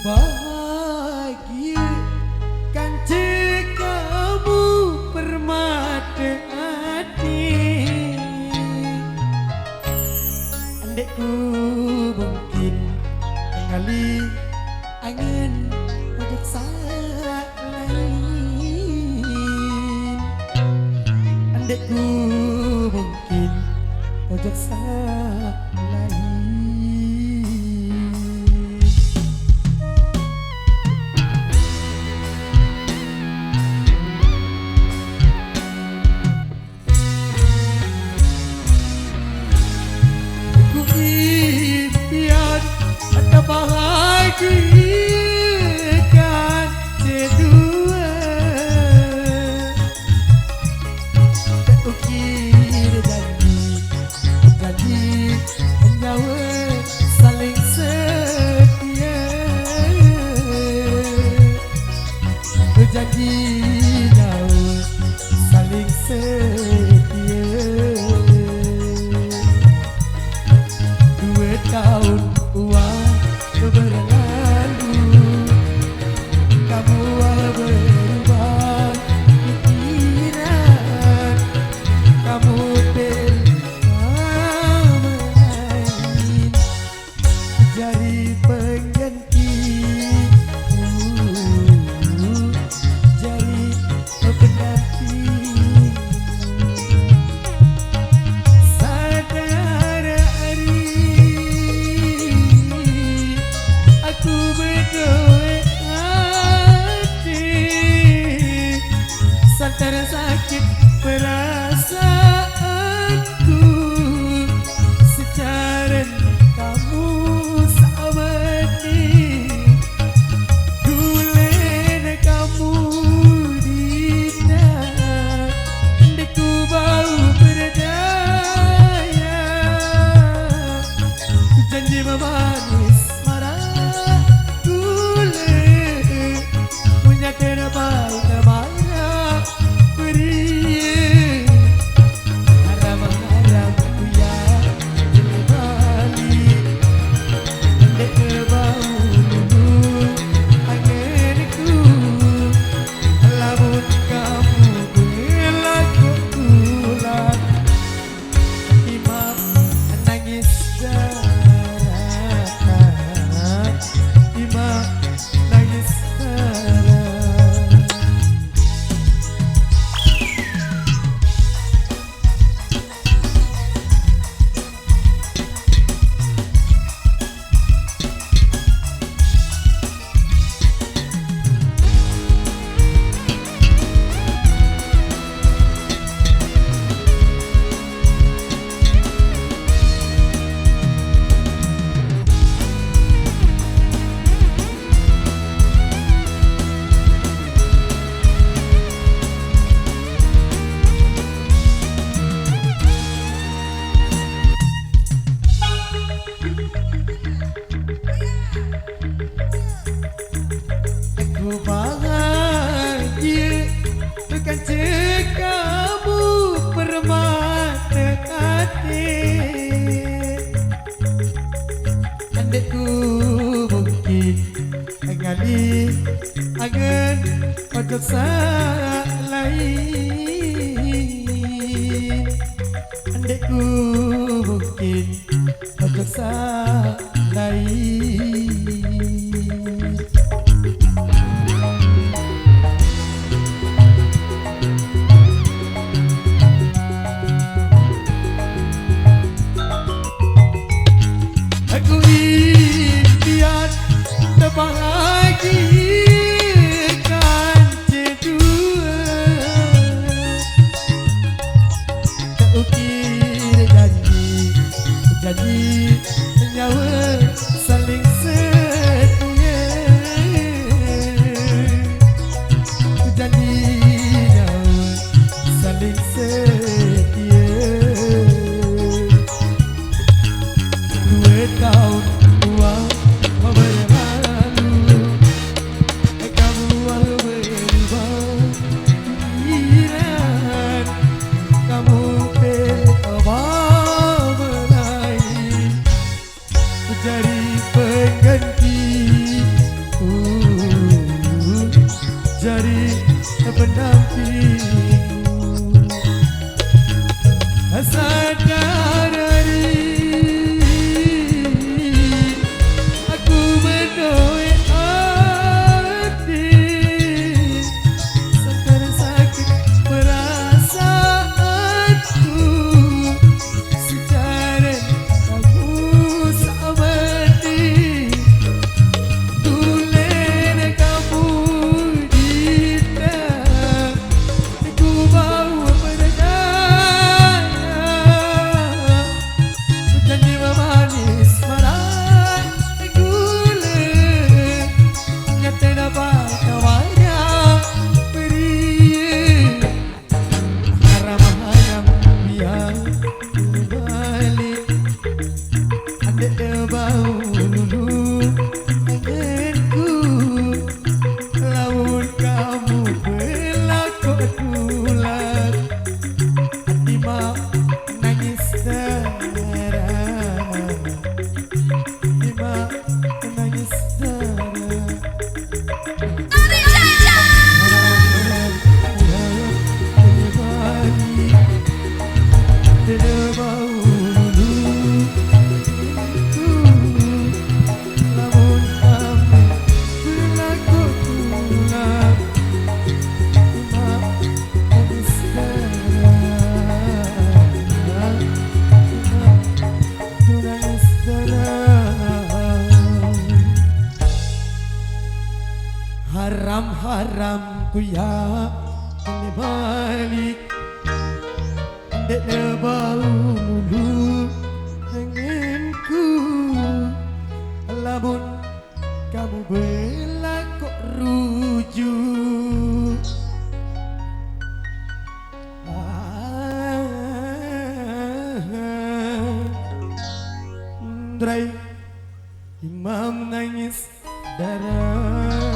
bahagia kan kamu permata hati. Andekku mungkin kali angin wajah saat lain. Andekku mungkin wajah saat lain. Bahagiakan kedua ukir janji nyawa saling setia, janji nyawa saling setia. 2 tahun uang berlalu, kamu berubah pikiran, kamu bermain jadi pengganti, jadi pendamping. Tersakit perasaanku secara kamu sabani, dulen kamu dina deku bau berdaya, janji memanis marah dulen punya terbaik terbaik. Aku bahagia bukan kamu permata hati. Andekku mungkin kali akan ojo saat lain. Andekku mungkin ojo saat lain. Aku impian bahagiakan kedua haram ku ya ini balik dek bau lulu anganku lamun kamu bela kok rujuk Drai Imam nangis darah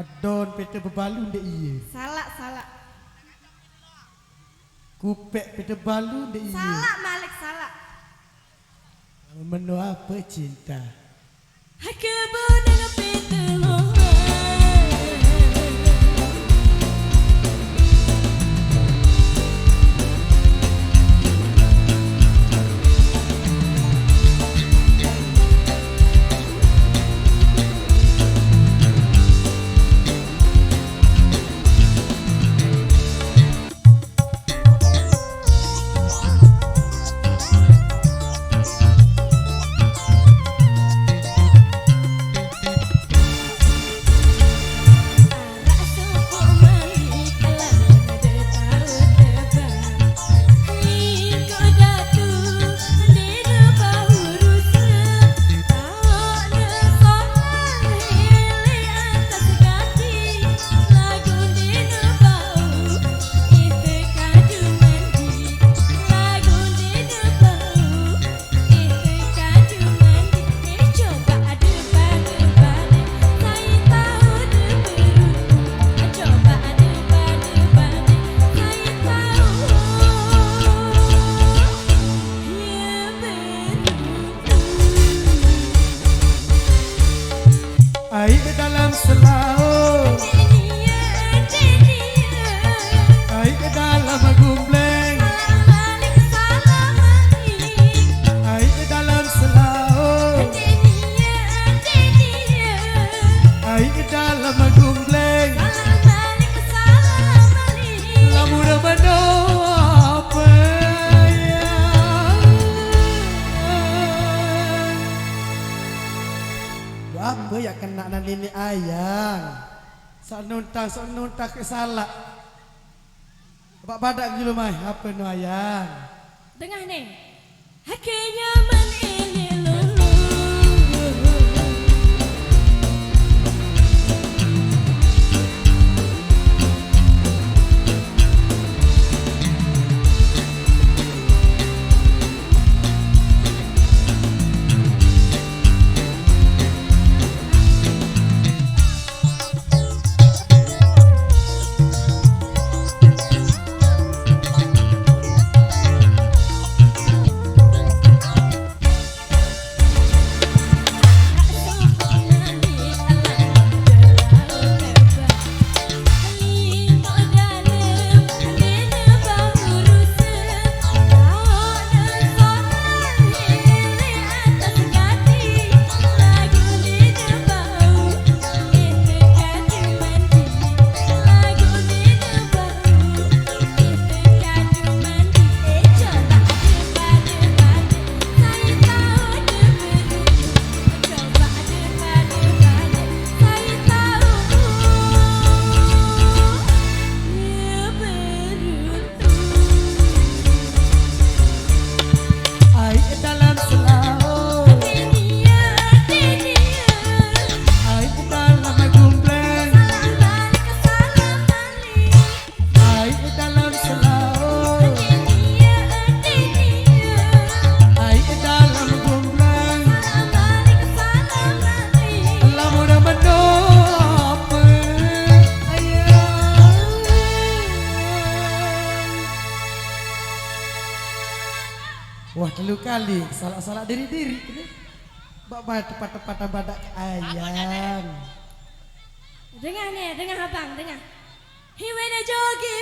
Adon pete bebalu ndek iye. Salah, salah. Kupek pete balu ndek iye. Salah Malik, salah. Menu apa cinta? Aku bodoh pete lo. ayang. Sak nuntang ke salah. Bapak badak gitu mai, apa no ayang? Dengar nih. Haknya men ini lulu. Wah, telu kali salah diri. Bapak tepat badak ayang. Dengar nih, dengar abang, dengar. He wanna jogi